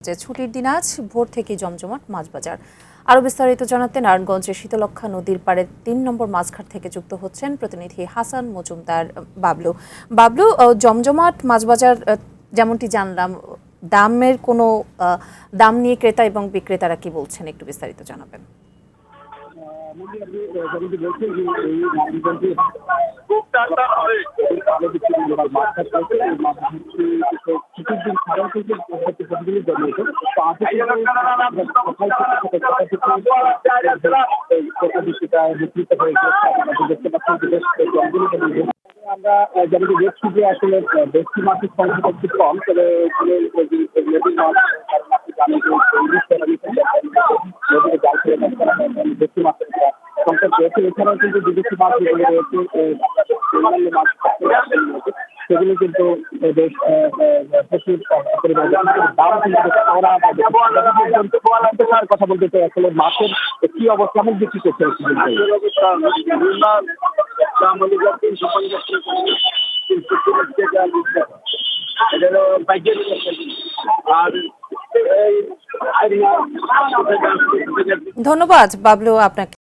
যে ছুটির দিন আজ ভোর থেকে জমজমাট মাছ বাজার। আরো বিস্তারিত জানাতে নারায়ণগঞ্জের শীতলক্ষ্যা নদীর পাড়ে ৩ নম্বর মাছঘাট থেকে যুক্ত হচ্ছেন প্রতিনিধি হাসান মজুমদার বাবলু। বাবলু, জমজমাট মাছ বাজার যেমনটি জানলাম, দামের কোনো দাম নিয়ে ক্রেতা এবং বিক্রেতারা কি বলছেন একটু বিস্তারিত জানাবেন। আমরা যেমন দেখছি যে আসলে দেশি মাছের সংখ্যা একটু কম, তবে নদীর মাছ আপনি জানেন যে নদীতে জাল ফেলে মাছ করা হয়, দেশি মাছের সংখ্যা রয়েছে। এছাড়াও কিন্তু বিদেশি মাছ যেগুলো রয়েছে অন্যান্য মাছ সেগুলো কিন্তু বেশ প্রচুর পরিমাণে দাম কিন্তু কথা বলতে চাই আসলে মাছের কি অবস্থা আমি বিক্রি করতে ধন্যবাদ বাবলু আপনাকে।